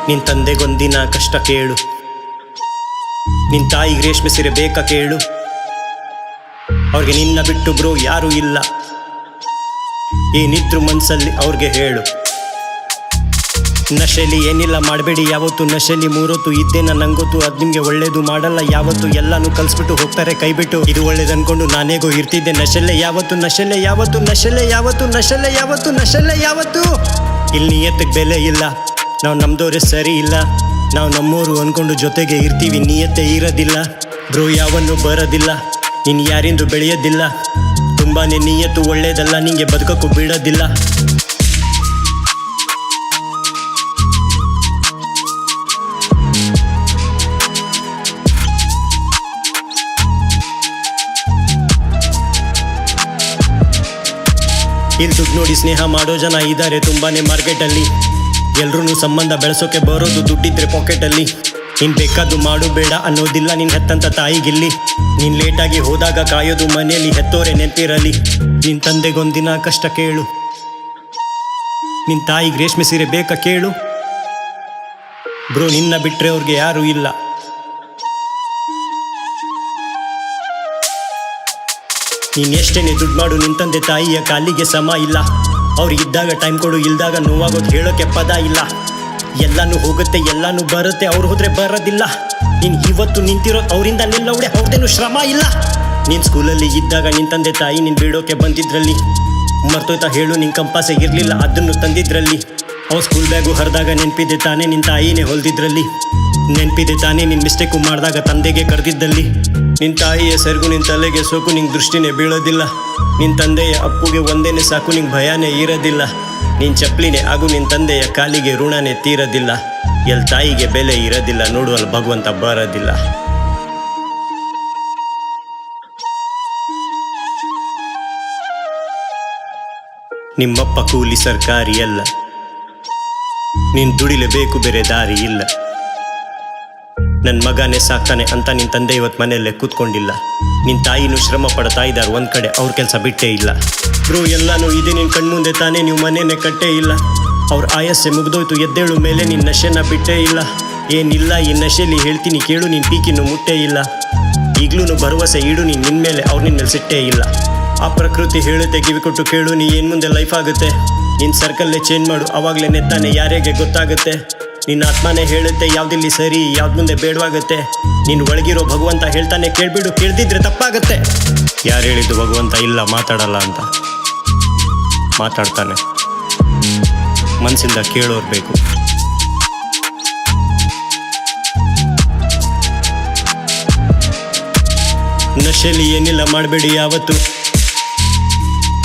ನಿನ್ ತಂದೆಗೊಂದಿನ ಕಷ್ಟ ಕೇಳು, ನಿನ್ ತಾಯಿಗೆ ರೇಷ್ಮೆ ಸೀರೆ ಬೇಕಾ ಕೇಳು. ಅವ್ರಿಗೆ ನಿನ್ನ ಬಿಟ್ಟು ಬ್ರೋ ಯಾರೂ ಇಲ್ಲ, ಏನಿದ್ರು ಮನ್ಸಲ್ಲಿ ಅವ್ರಿಗೆ ಹೇಳು. ನಶೆಲಿ ಏನಿಲ್ಲ ಮಾಡಬೇಡಿ ಯಾವತ್ತು, ನಶೆಲಿ ಮೂರೊತ್ತು ಇದ್ದೇನ ನಂಗೊತ್ತು. ಅದು ನಿಮಗೆ ಒಳ್ಳೇದು ಮಾಡಲ್ಲ ಯಾವತ್ತು, ಎಲ್ಲಾನು ಕಲ್ಸ್ಬಿಟ್ಟು ಹೋಗ್ತಾರೆ ಕೈಬಿಟ್ಟು. ಇದು ಒಳ್ಳೇದು ಅನ್ಕೊಂಡು ನಾನೇಗೋ ಇರ್ತಿದ್ದೆ ನಶೆಲೆ ಯಾವತ್ತು, ನಶೆಲೆ ಯಾವತ್ತು, ನಶೆಲೆ ಯಾವತ್ತು, ನಶೆಲೆ ಯಾವತ್ತು, ನಶೆಲೆ ಯಾವತ್ತು. ಇಲ್ಲಿ ನಿಯತ್ತಿಗೆ ಬೆಲೆ ಇಲ್ಲ, ನಾವು ನಮ್ದೋರೆ ಸರಿ ಇಲ್ಲ. ನಾವು ನಮ್ಮೋರು ಅನ್ಕೊಂಡು ಜೊತೆಗೆ ಇರ್ತೀವಿ, ನಿಯತ್ತೆ ಇರೋದಿಲ್ಲ ಬ್ರೋ, ಯಾವನ್ನು ಬರೋದಿಲ್ಲ. ನೀನು ಯಾರಿಂದು ಬೆಳೆಯೋದಿಲ್ಲ, ತುಂಬಾನೇ ನಿಯತ್ತು ಒಳ್ಳೇದಲ್ಲ, ನಿಂಗೆ ಬದುಕಕ್ಕೂ ಬಿಡೋದಿಲ್ಲ. ಇಲ್ಲಿ ದುಡ್ಡು ನೋಡಿ ಸ್ನೇಹ ಮಾಡೋ ಜನ ಇದ್ದಾರೆ ತುಂಬಾನೇ ಮಾರ್ಕೆಟಲ್ಲಿ. ಎಲ್ರೂ ಸಂಬಂಧ ಬೆಳೆಸೋಕೆ ಬರೋದು ದುಡ್ಡಿದ್ರೆ ಪಾಕೆಟಲ್ಲಿ. ನೀನು ಬೇಕಾದ್ದು ಮಾಡು ಬೇಡ ಅನ್ನೋದಿಲ್ಲ ನಿನ್ನ ಹೆತ್ತಂತ ತಾಯಿಗಿಲ್ಲಿ. ನೀನು ಲೇಟಾಗಿ ಹೋದಾಗ ಕಾಯೋದು ಮನೆಯಲ್ಲಿ ಹೆತ್ತೋರೆ ನೆನಪಿರಲಿ. ನಿನ್ನ ತಂದೆಗೊಂದಿನ ಕಷ್ಟ ಕೇಳು, ನಿನ್ನ ತಾಯಿಗೆ ರೇಷ್ಮೆ ಸೀರೆ ಬೇಕಾ ಕೇಳು. ಬ್ರೋ ನಿನ್ನ ಬಿಟ್ಟರೆ ಅವ್ರಿಗೆ ಯಾರೂ ಇಲ್ಲ. ನೀನು ಎಷ್ಟೇನೆ ದುಡ್ಡು ಮಾಡು, ನಿನ್ನ ತಂದೆ ತಾಯಿಯ ಕಾಲಿಗೆ ಸಮ ಇಲ್ಲ. ಅವ್ರಿಗಿದ್ದಾಗ ಟೈಮ್ ಕೊಡು, ಇಲ್ದಾಗ ನೋವಾಗೋದು ಹೇಳೋಕ್ಕೆ ಪದ ಇಲ್ಲ. ಎಲ್ಲನೂ ಹೋಗುತ್ತೆ ಎಲ್ಲನೂ ಬರುತ್ತೆ, ಅವ್ರು ಹೋದ್ರೆ ಬರೋದಿಲ್ಲ. ನೀನು ಇವತ್ತು ನಿಂತಿರೋದು ಅವರಿಂದ ನಿಲ್ಲವಡೆ, ಅವ್ರದ್ದೇನು ಶ್ರಮ ಇಲ್ಲ. ನೀನು ಸ್ಕೂಲಲ್ಲಿ ಇದ್ದಾಗ ನಿನ್ನ ತಂದೆ ತಾಯಿ ನೀನು ಬಿಡೋಕೆ ಬಂದಿದ್ರಲ್ಲಿ. ಮರ್ತೋಯ್ತಾ ಹೇಳು, ನಿನ್ನ ಕಂಪಾಸೆ ಇರಲಿಲ್ಲ ಅದನ್ನು ತಂದಿದ್ರಲ್ಲಿ. ಅವ್ರು ಸ್ಕೂಲ್ ಬ್ಯಾಗು ಹರಿದಾಗ ನೆನಪಿದೆ ತಾನೇ ನಿನ್ನ ತಾಯಿನೇ ಹೊಲ್ದಿದ್ರಲ್ಲಿ. ನೆನಪಿದೆ ತಾನೇ ನಿನ್ನ ಮಿಸ್ಟೇಕು ಮಾಡಿದಾಗ ತಂದೆಗೆ ಕರೆದಿದ್ದಲ್ಲಿ. ನಿನ್ನ ತಾಯಿಯ ಸೆರಗು ನಿನ್ನ ತಲೆಗೆ ಸೋಕು, ನಿಂಗೆ ದೃಷ್ಟಿನೇ ಬೀಳೋದಿಲ್ಲ. ನಿನ್ನ ತಂದೆಯ ಅಪ್ಪುಗೆ ಒಂದೇನೆ ಸಾಕು, ನಿಂಗೆ ಭಯನೇ ಇರೋದಿಲ್ಲ. ನಿನ್ನ ಚಪ್ಪಲಿನೇ ಹಾಗೂ ನಿನ್ನ ತಂದೆಯ ಕಾಲಿಗೆ ಋಣನೇ ತೀರೋದಿಲ್ಲ. ಎಲ್ಲಿ ತಾಯಿಗೆ ಬೆಲೆ ಇರೋದಿಲ್ಲ, ನೋಡು ಅಲ್ಲಿ ಭಗವಂತ ಬರೋದಿಲ್ಲ. ನಿಮ್ಮಪ್ಪ ಕೂಲಿ ಸರ್ಕಾರಿ ಅಲ್ಲ, ನೀನು ದುಡಿಲೇಬೇಕು, ಬೇರೆ ದಾರಿ ಇಲ್ಲ. ನನ್ನ ಮಗನೇ ಸಾಕ್ತಾನೆ ಅಂತ ನಿನ್ನ ತಂದೆ ಇವತ್ತು ಮನೆಯಲ್ಲೇ ಕೂತ್ಕೊಂಡಿಲ್ಲ. ನಿನ್ನ ತಾಯಿನೂ ಶ್ರಮ ಪಡ್ತಾ ಇದ್ದಾರೆ ಒಂದು ಕಡೆ, ಅವ್ರ ಕೆಲಸ ಬಿಟ್ಟೇ ಇಲ್ಲ. ಬ್ರೋ ಎಲ್ಲನೂ ಇದೆ ನಿನ್ನ ಕಣ್ಮುಂದೆ ತಾನೇ, ನೀವು ಮನೇನೆ ಕಟ್ಟೇ ಇಲ್ಲ. ಅವ್ರ ಆಯಸ್ಸೆ ಮುಗ್ದೋಯ್ತು, ಎದ್ದೇಳು ಮೇಲೆ ನಿನ್ನ ನಶೆನ ಬಿಟ್ಟೇ ಇಲ್ಲ. ಏನಿಲ್ಲ ಈ ನಶೆಲಿ ಹೇಳ್ತೀನಿ ಕೇಳು, ನಿನ್ನ ಪೀಕಿನೂ ಮುಟ್ಟೇ ಇಲ್ಲ. ಈಗಲೂ ಭರವಸೆ ಇಡು ನೀನು ನಿನ್ನ ಮೇಲೆ, ಅವ್ರು ನಿನ್ನ ಮೇಲೆ ಸಿಟ್ಟೇ ಇಲ್ಲ. ಆ ಪ್ರಕೃತಿ ಹೇಳುತ್ತೆ ಕಿವಿ ಕೊಟ್ಟು ಕೇಳು, ನೀ ಏನು ಮುಂದೆ ಲೈಫ್ ಆಗುತ್ತೆ. ನಿನ್ನ ಸರ್ಕಲ್ಲೇ ಚೇಂಜ್ ಮಾಡು, ಅವಾಗಲೇ ನೆತ್ತಾನೆ ಯಾರಿಗೆ ಗೊತ್ತಾಗುತ್ತೆ. ನಿನ್ನ ಆತ್ಮನೇ ಹೇಳುತ್ತೆ ಯಾವ್ದಿಲ್ಲಿ ಸರಿ ಯಾವ್ದು ಮುಂದೆ ಬೇಡವಾಗುತ್ತೆ. ನೀನು ಒಳಗಿರೋ ಭಗವಂತ ಹೇಳ್ತಾನೆ ಕೇಳ್ಬಿಡು, ಕೇಳ್ದಿದ್ರೆ ತಪ್ಪಾಗುತ್ತೆ. ಯಾರು ಹೇಳಿದ್ದು ಭಗವಂತ ಇಲ್ಲ ಮಾತಾಡಲ್ಲ ಅಂತ? ಮಾತಾಡ್ತಾನೆ, ಮನಸ್ಸಿಂದ ಕೇಳೋರು ಬೇಕು. ನಶೆಲಿ ಏನಿಲ್ಲ ಮಾಡಬೇಡಿ ಯಾವತ್ತು,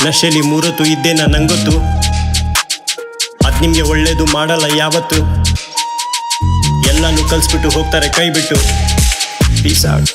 ನಶೆಲಿ ಮೂರೊತ್ತು ಇದ್ದೇನ ನಂಗೊತ್ತು. ಅದು ನಿಮಗೆ ಒಳ್ಳೇದು ಮಾಡಲ್ಲ ಯಾವತ್ತು, ಎಲ್ಲನೂ ಕಲಿಸ್ಬಿಟ್ಟು ಹೋಗ್ತಾರೆ ಕೈ ಬಿಟ್ಟು. Piece out.